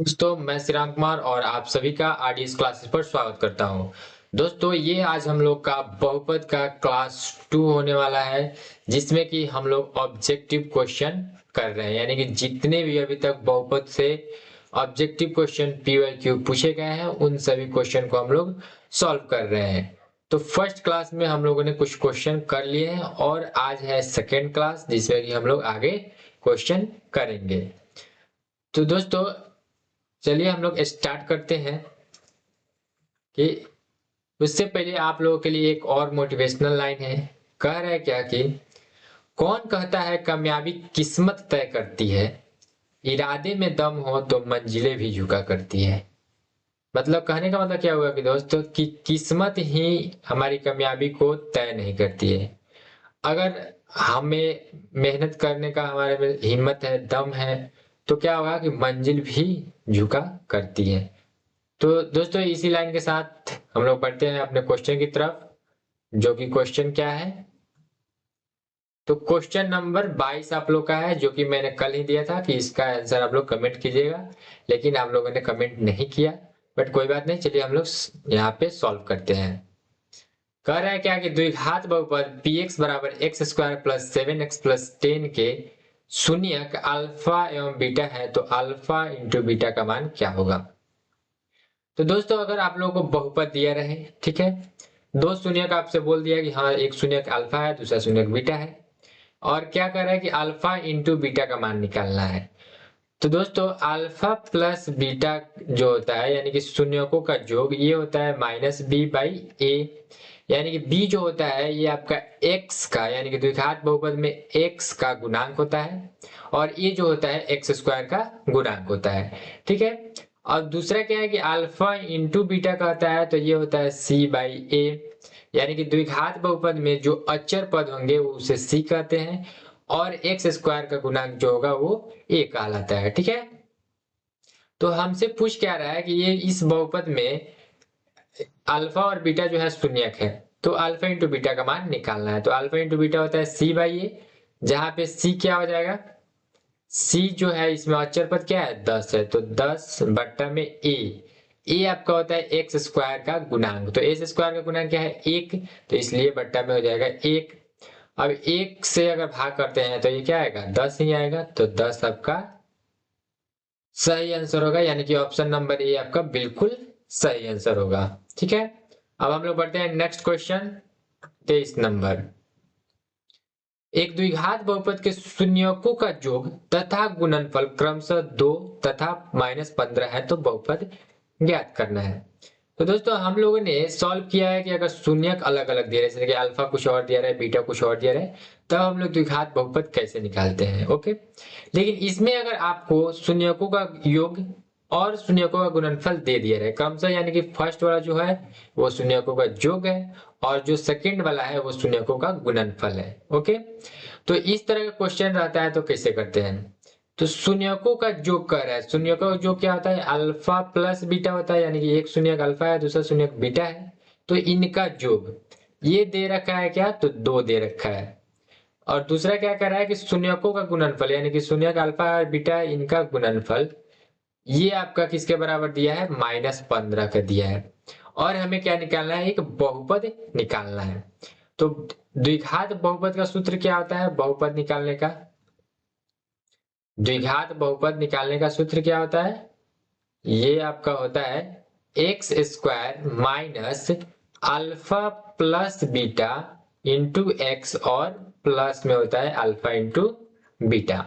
दोस्तों मैं श्रीराम कुमार और आप सभी का आरडीएस क्लासेस पर स्वागत करता हूं। दोस्तों ये आज हम लोग का बहुपद का क्लास 2 होने वाला है, जिसमें कि हम लोग ऑब्जेक्टिव क्वेश्चन कर रहे हैं, यानी कि जितने भी अभी तक बहुपद से ऑब्जेक्टिव क्वेश्चन पीवाईक्यू पूछे गए हैं उन सभी क्वेश्चन को हम लोग सॉल्व कर रहे हैं। तो फर्स्ट क्लास में हम लोगों ने कुछ क्वेश्चन कर लिए हैं और आज है सेकेंड क्लास जिसमें कि हम लोग आगे क्वेश्चन करेंगे। तो दोस्तों चलिए हम लोग स्टार्ट करते हैं कि उससे पहले आप लोगों के लिए एक और मोटिवेशनल लाइन है। कह रहा है क्या कि कौन कहता है कामयाबी किस्मत तय करती है, इरादे में दम हो तो मंजिलें भी झुका करती है। मतलब कहने का मतलब क्या हुआ कि दोस्तों कि किस्मत ही हमारी कामयाबी को तय नहीं करती है। अगर हमें मेहनत करने का हमारे में हिम्मत है, दम है, तो क्या होगा कि मंजिल भी झुका करती है। तो दोस्तों इसी लाइन के साथ हम लोग बढ़ते हैं अपने क्वेश्चन की तरफ, जो कि क्वेश्चन क्या है। तो क्वेश्चन नंबर 22 आप लोग का है, जो कि मैंने कल ही दिया था कि इसका आंसर आप लोग कमेंट कीजिएगा, लेकिन आप लोगों ने कमेंट नहीं किया। बट कोई बात नहीं, चलिए हम लोग यहाँ पे सॉल्व करते हैं। कह रहा है क्या कि द्विघात बहुपद px बराबर x square plus 7x plus 10 के शून्यक अल्फा एवं बीटा है, तो अल्फा इंटू बीटा का मान क्या होगा। तो दोस्तों अगर आप लोगों को बहुपद दिया रहे, ठीक है, दो शून्यक आपसे बोल दिया कि हाँ एक शून्यक अल्फा है दूसरा शून्यक बीटा है, और क्या कर रहा है कि अल्फा इंटू बीटा का मान निकालना है। तो दोस्तों अल्फा प्लस बीटा जो होता है यानी कि शून्यकों का योग, ये होता है माइनस बी बाई ए, यानी कि बी जो होता है ये आपका एक्स का यानी कि द्विघात बहुपद में एक्स का गुणांक होता है, और ये जो होता है एक्स स्क्वायर का गुणांक होता है। ठीक है, और दूसरा क्या है कि अल्फा इंटू बीटा का होता है, तो ये होता है सी बाई ए, यानी कि द्विघात बहुपद में जो अचर पद होंगे वो उसे सी कहते हैं, और एक्स स्क्वायर का गुणांक जो होगा वो ए कहलाता है। ठीक है, तो हमसे पूछ क्या रहा है कि ये इस बहुपद में अल्फा और बीटा जो है शून्यक है, तो अल्फा इंटू बीटा का मान निकालना है। तो अल्फा इंटू बीटा होता है सी बाई ए, जहां पे सी क्या हो जाएगा, सी जो है इसमें अचर पद क्या है 10 है, तो 10 बट्टा में ए आपका होता है एक्स स्क्वायर का गुणांक, तो एक्स स्क्वायर का गुणांक क्या है एक, तो इसलिए बट्टा में हो जाएगा एक। अब एक से अगर भाग करते हैं तो ये क्या आएगा 10 ही आएगा, तो 10 आपका सही आंसर होगा, यानी कि ऑप्शन नंबर ए आपका बिल्कुल सही आंसर होगा। ठीक है, अब हम लोग बढ़ते हैं नेक्स्ट क्वेश्चन 23 नंबर। एक द्विघात बहुपद के शून्यकों का योग तथा गुणनफल क्रमशः 2 तथा -15 है, तो बहुपद ज्ञात करना है। तो दोस्तों हम लोगों ने सॉल्व किया है कि अगर शून्यक अलग अलग दे रहे हैं, जैसे कि अल्फा कुछ और दिया रहा है बीटा कुछ और दिया रहा है, तब हम लोग द्विघात बहुपद कैसे निकालते हैं। ओके, लेकिन इसमें अगर आपको शून्यकों का योग और शून्यकों का गुणनफल दे दिया रहे क्रमशः, यानी कि फर्स्ट वाला जो है वो शून्यकों का योग है और जो सेकंड वाला है वो शून्यकों का गुणनफल है। ओके, तो इस तरह का क्वेश्चन रहता है तो कैसे करते हैं। तो शून्यकों का योग कर रहा है, शून्यकों का योग क्या होता है अल्फा प्लस बीटा होता है, यानी कि एक शून्यक अल्फा है दूसरा शून्यक बीटा है, तो इनका योग ये दे रखा है क्या, तो दो दे रखा है। और दूसरा क्या कर रहा है कि शून्यकों का गुणनफल यानी कि शून्यक अल्फा और बीटा इनका गुणनफल ये आपका किसके बराबर दिया है -15 का दिया है, और हमें क्या निकालना है एक बहुपद निकालना है। तो द्विघात बहुपद का सूत्र क्या होता है, बहुपद निकालने का द्विघात बहुपद निकालने का सूत्र क्या होता है, ये आपका होता है x square minus alpha plus beta into x, और प्लस में होता है अल्फा इंटू बीटा।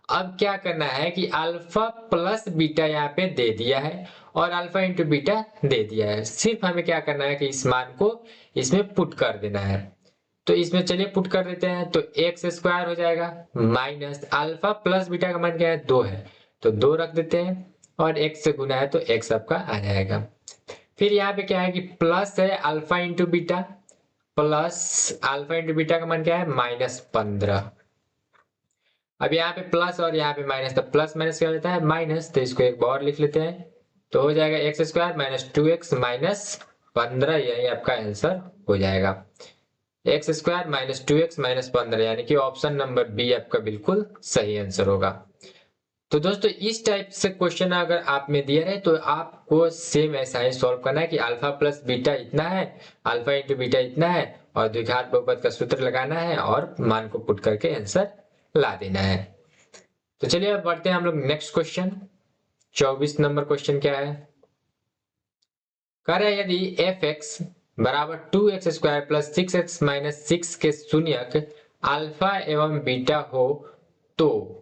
अब क्या करना है कि अल्फा प्लस बीटा यहाँ पे दे दिया है और अल्फा इंटू बीटा दे दिया है, सिर्फ हमें क्या करना है कि इस मान को इसमें पुट कर देना है। तो इसमें चलिए पुट कर देते हैं, तो एक्स स्क्वायर हो जाएगा माइनस अल्फा प्लस बीटा का मान क्या है 2 है, तो 2 रख देते हैं, और एक्स से गुना है तो एक्स आपका आ जाएगा। फिर यहाँ पे क्या है कि प्लस है alpha into beta, plus alpha into beta का मान क्या है -15। अब यहाँ पे प्लस और यहाँ पे माइनस, तो प्लस माइनस क्या होता है माइनस, तो इसको एक बार लिख लेते हैं, तो हो जाएगा x square minus 2x minus 15, यही आपका आंसर हो जाएगा x square minus 2x minus 15, यानी कि ऑप्शन नंबर बी आपका बिल्कुल सही आंसर होगा। तो दोस्तों इस टाइप से क्वेश्चन अगर आप में दिया रहे तो आपको सेम ऐसा ही सॉल्व करना है कि अल्फा प्लस बीटा इतना है, अल्फा इंटू बीटा इतना है, और द्विघात बहुपद का सूत्र लगाना है और मान को पुट करके आंसर ला देना है। तो चलिए अब बढ़ते हैं हम लोग नेक्स्ट क्वेश्चन। 24 नंबर क्वेश्चन क्या है? कह रहा है यदि एफ एक्स बराबर 2x² प्लस 6x माइनस 6 के शून्यक अल्फा एवं बीटा हो तो।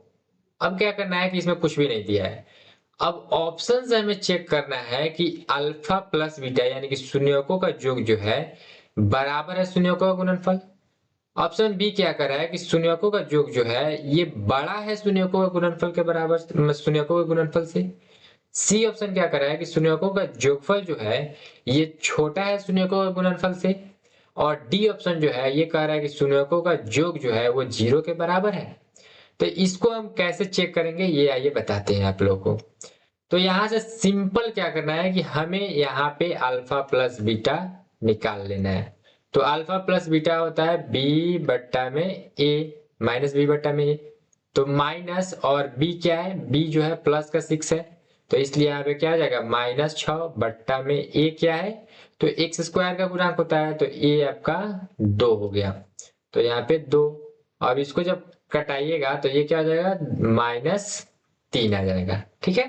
अब क्या करना है कि इसमें कुछ भी नहीं दिया है। अब ऑप्शन से हमें चेक करना है कि अल्फा प्लस बीटा यानी कि शून्यकों का योग जो है बराबर है शून्यकों का गुणनफल। ऑप्शन बी क्या कर रहा है कि शून्यकों का योग जो है ये बड़ा है शून्यकों का गुणनफल के बराबर, शून्यकों के गुणनफल से। सी ऑप्शन क्या कर रहा है कि शून्यकों का योगफल जो है ये छोटा है शून्यकों के गुणनफल से। और डी ऑप्शन जो है ये कह रहा है कि शून्यकों का योग जो है वो 0 के बराबर है। तो इसको हम कैसे चेक करेंगे ये आइए बताते हैं आप लोगों को। तो यहां से सिंपल क्या करना है कि हमें यहाँ पे अल्फा प्लस बीटा निकाल लेना है। तो अल्फा प्लस बीटा होता है बी बट्टा में ए माइनस बी बट्टा में ए। तो माइनस और बी क्या है, बी जो है प्लस का 6 है, तो इसलिए यहाँ पे क्या आ जाएगा -6 बट्टा में ए क्या है, तो एक्स स्क्वायर का गुणांक होता है, तो ए आपका 2 हो गया। तो यहाँ पे 2। अब इसको जब कटाइएगा तो ये क्या आ जाएगा -3 आ जाएगा। ठीक है।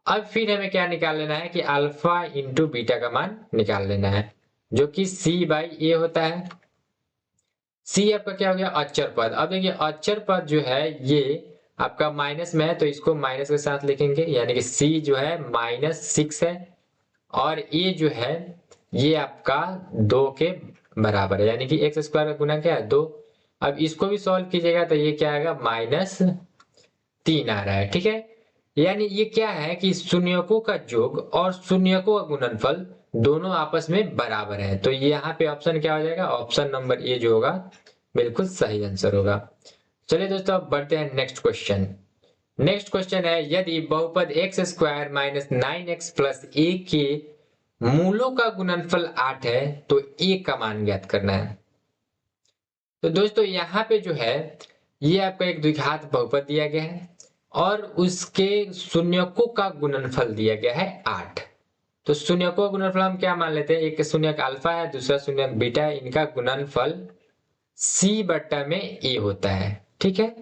अब फिर हमें क्या निकाल लेना है कि अल्फा इंटू बीटा का मान निकाल लेना है जो कि c बाई ए होता है। c आपका क्या हो गया अचर पद। अब देखिए अचर पद जो है ये आपका माइनस में है तो इसको माइनस के साथ लिखेंगे, यानी कि c जो है -6 है और a जो है ये आपका 2 के बराबर है, यानी कि एक्स स्क्वायर का गुना क्या है 2। अब इसको भी सॉल्व कीजिएगा तो ये क्या आएगा -3 आ रहा है। ठीक है। यानी ये क्या है कि शून्यकों का योग और शून्यकों का गुणनफल दोनों आपस में बराबर है। तो यहाँ पे ऑप्शन क्या हो जाएगा, ऑप्शन नंबर ए जो होगा बिल्कुल सही आंसर होगा। चलिए दोस्तों अब बढ़ते हैं नेक्स्ट क्वेश्चन। नेक्स्ट क्वेश्चन है यदि बहुपद x² माइनस 9x प्लस ए के मूलों का गुणनफल 8 है तो ए का मान ज्ञात करना है। तो दोस्तों यहाँ पे जो है ये आपका एक द्विघात बहुपद दिया गया है और उसके शून्यकों का गुणनफल दिया गया है 8। तो शून्यकों का गुणनफल हम क्या मान लेते हैं, एक शून्यक अल्फा है दूसरा शून्यक बीटा है, इनका गुणनफल c बट्टा में a होता है। ठीक है।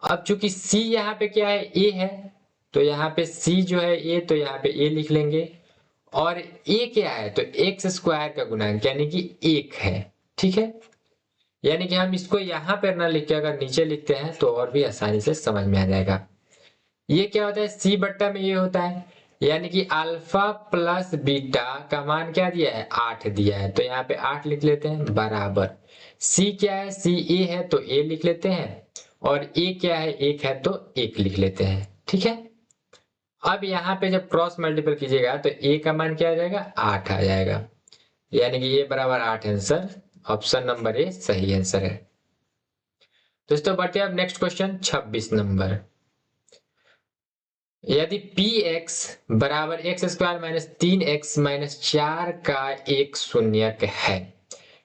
अब चूंकि c यहाँ पे क्या है a है तो यहाँ पे c जो है a, तो यहाँ पे a लिख लेंगे और a क्या है तो एक्स स्क्वायर का गुणांक यानी कि 1 है। ठीक है। यानी कि हम इसको यहाँ पर ना लिख के अगर नीचे लिखते हैं तो और भी आसानी से समझ में आ जाएगा। ये क्या होता है c बट्टा में ये होता है, यानी कि अल्फा प्लस बीटा का मान क्या दिया है 8 दिया है, तो यहाँ पे 8 लिख लेते हैं बराबर c क्या है c a है तो a लिख लेते हैं और a क्या है 1 है तो 1 लिख लेते हैं। ठीक है। अब यहाँ पे जब क्रॉस मल्टीपल कीजिएगा तो a का मान क्या आ जाएगा 8 आ जाएगा, यानी कि a बराबर 8 आंसर, ऑप्शन नंबर ए सही आंसर है। दोस्तों बढ़ते हैं अब नेक्स्ट क्वेश्चन 26 नंबर। यदि px बराबर x² माइनस 3x माइनस 4 का एक शून्यक है,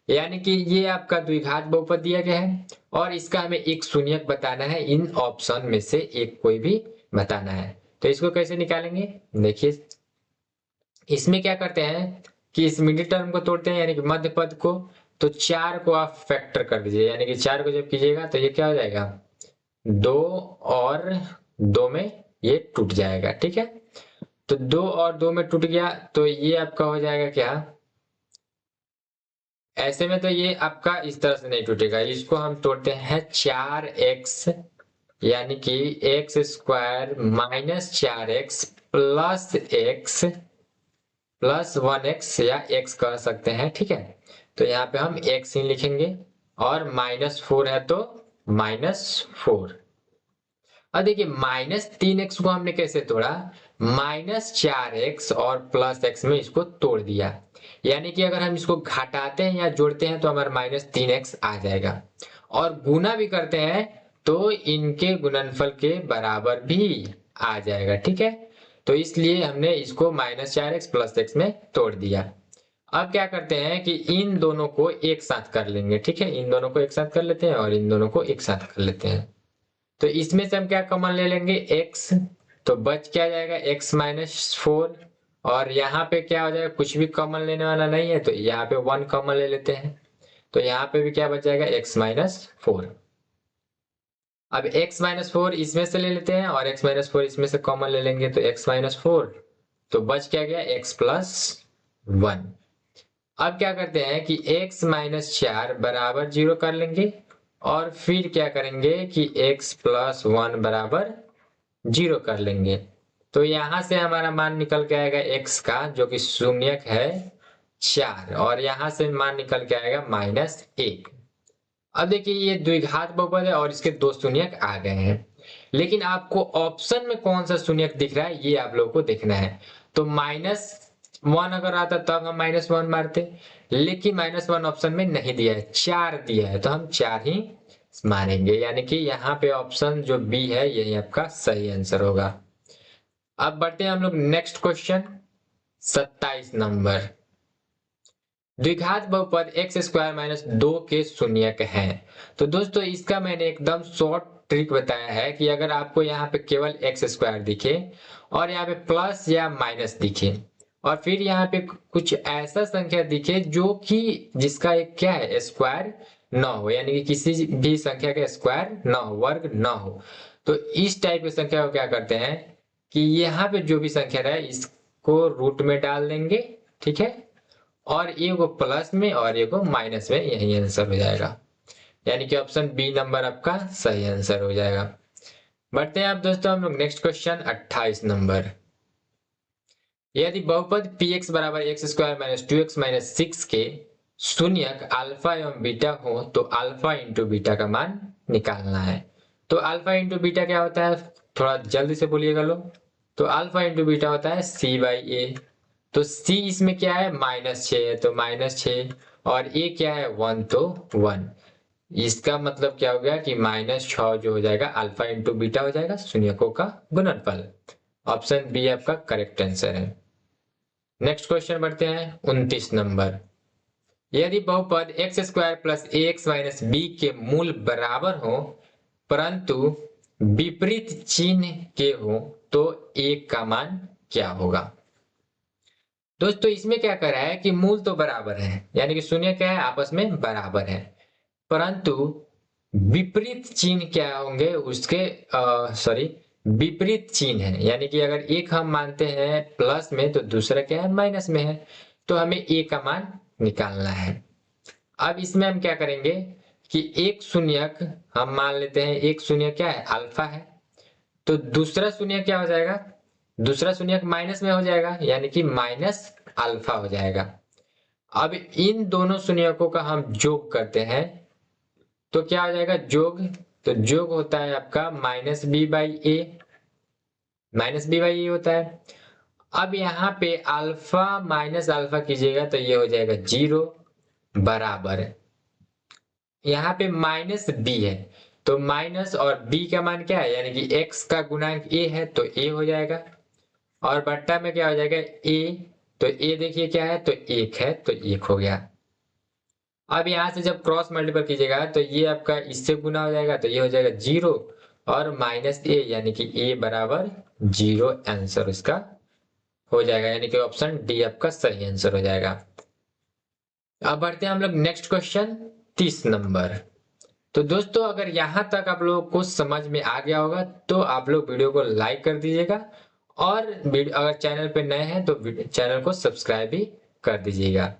यानी कि ये आपका द्विघात बहुपद दिया गया है और इसका हमें एक शून्यक बताना है, इन ऑप्शन में से एक कोई भी बताना है। तो इसको कैसे निकालेंगे, देखिए इसमें क्या करते हैं कि इस मिडिल टर्म को तोड़ते हैं यानी कि मध्य पद को, तो 4 को आप फैक्टर कर दीजिए, यानी कि 4 को जब कीजिएगा तो ये क्या हो जाएगा 2 और 2 में ये टूट जाएगा। ठीक है। तो 2 और 2 में टूट गया तो ये आपका हो जाएगा क्या, ऐसे में तो ये आपका इस तरह से नहीं टूटेगा, इसको हम तोड़ते हैं 4x यानी कि x² minus 4x plus x plus 1x या x कर सकते हैं। ठीक है। तो यहाँ पे हम x ही लिखेंगे और -4 है तो -4। अब देखिए -3x को हमने कैसे तोड़ा, -4x और प्लस x में इसको तोड़ दिया, यानी कि अगर हम इसको घटाते हैं या जोड़ते हैं तो हमारा -3x आ जाएगा और गुना भी करते हैं तो इनके गुणनफल के बराबर भी आ जाएगा। ठीक है। तो इसलिए हमने इसको -4x प्लस x में तोड़ दिया। अब क्या करते हैं कि इन दोनों को एक साथ कर लेंगे। ठीक है। इन दोनों को एक साथ कर लेते हैं और इन दोनों को एक साथ कर लेते हैं। तो इसमें से हम क्या कॉमन ले लेंगे, x, तो बच क्या जाएगा x माइनस 4, और यहाँ पे क्या हो जाएगा, कुछ भी कॉमन लेने वाला नहीं है तो यहाँ पे 1 कॉमन ले लेते हैं, तो यहाँ पे भी क्या बच जाएगा, x माइनस 4। अब x माइनस 4 इसमें से ले लेते हैं और x माइनस 4 इसमें से कॉमन ले लेंगे, तो x माइनस 4, तो बच क्या गया, x प्लस 1। अब क्या करते हैं कि x माइनस 4 बराबर 0 कर लेंगे, और फिर क्या करेंगे कि x प्लस 1 बराबर 0 कर लेंगे। तो यहां से हमारा मान निकल के आएगा x का, जो कि शून्यक है 4, और यहां से मान निकल के आएगा -1। अब देखिए ये द्विघात बहुपद है और इसके दो शून्यक आ गए हैं, लेकिन आपको ऑप्शन में कौन सा शून्यक दिख रहा है ये आप लोगों को देखना है। तो -1 अगर आता तब हम -1 मारते, लेकिन -1 ऑप्शन में नहीं दिया है, 4 दिया है, तो हम 4 ही मानेंगे, यानी कि यहाँ पे ऑप्शन जो बी है यही आपका सही आंसर होगा। अब बढ़ते हैं हम लोग नेक्स्ट क्वेश्चन 27 नंबर। द्विघात बहुपद x² माइनस 2 के शून्यक हैं। तो दोस्तों इसका मैंने एकदम शॉर्ट ट्रिक बताया है कि अगर आपको यहाँ पे केवल x² दिखे और यहाँ पे प्लस या माइनस दिखे, और फिर यहाँ पे कुछ ऐसा संख्या दिखे जो कि जिसका एक क्या है, स्क्वायर न हो, यानी कि किसी भी संख्या का स्क्वायर न हो, वर्ग न हो, तो इस टाइप की संख्या को क्या करते हैं कि यहाँ पे जो भी संख्या रहे इसको रूट में डाल देंगे, ठीक है, और ए को प्लस में और ए को माइनस में, यही आंसर हो जाएगा, यानी कि ऑप्शन बी नंबर आपका सही आंसर हो जाएगा। बढ़ते हैं आप दोस्तों हम लोग नेक्स्ट क्वेश्चन 28 नंबर। यदि बहुपद px बराबर x² माइनस 2x माइनस 6 के शून्यक अल्फा एवं बीटा हो तो अल्फा इंटू बीटा का मान निकालना है। तो अल्फा इंटू बीटा क्या होता है, थोड़ा जल्दी से बोलिएगा लोग। तो अल्फा इंटू बीटा होता है c/a। तो c इसमें क्या है, -6 है, तो -6, और a क्या है 1, तो 1। इसका मतलब क्या हो गया कि -6 जो हो जाएगा अल्फा इंटू बीटा हो जाएगा, शून्यकों का गुणनफल। ऑप्शन बी आपका करेक्ट आंसर है। नेक्स्ट क्वेश्चन बढ़ते हैं 29 नंबर। यदि बहुपद x² plus ax minus b के मूल बराबर हो परंतु विपरीत चिन्ह के हो तो a का मान क्या होगा। दोस्तों इसमें क्या कर रहा है कि मूल तो बराबर है, यानी कि शून्य क्या है, आपस में बराबर है, परंतु विपरीत चिन्ह क्या होंगे उसके, विपरीत चिन्ह है, यानी कि अगर एक हम मानते हैं प्लस में तो दूसरा क्या है, माइनस में है, तो हमें ए का मान निकालना है। अब इसमें हम क्या करेंगे कि एक शून्यक हम मान लेते हैं, एक शून्य क्या है, अल्फा है, तो दूसरा शून्य क्या हो जाएगा, दूसरा शून्यक माइनस में हो जाएगा, यानी कि माइनस अल्फा हो जाएगा। अब इन दोनों शून्यकों का हम जोग करते हैं तो क्या हो जाएगा, जोग, तो जोग होता है आपका -b/a, -b/a होता है। अब यहाँ पे अल्फा माइनस अल्फा कीजिएगा तो ये हो जाएगा 0 बराबर, यहाँ पे -b है, तो माइनस और b का मान क्या है, यानी कि x का गुणांक a है तो a हो जाएगा, और बट्टा में क्या हो जाएगा a, तो a देखिए क्या है, तो 1 है, तो 1 हो गया। अब यहां से जब क्रॉस मल्टीपल कीजिएगा तो ये आपका इससे गुना हो जाएगा, तो ये हो जाएगा 0 और -a, यानी कि a बराबर 0 आंसर इसका हो जाएगा, यानी कि ऑप्शन डी आपका सही आंसर हो जाएगा। अब बढ़ते हैं हम लोग नेक्स्ट क्वेश्चन 30 नंबर। तो दोस्तों अगर यहां तक आप लोगों को समझ में आ गया होगा तो आप लोग वीडियो को लाइक कर दीजिएगा, और अगर चैनल पे नए हैं तो चैनल को सब्सक्राइब भी कर दीजिएगा।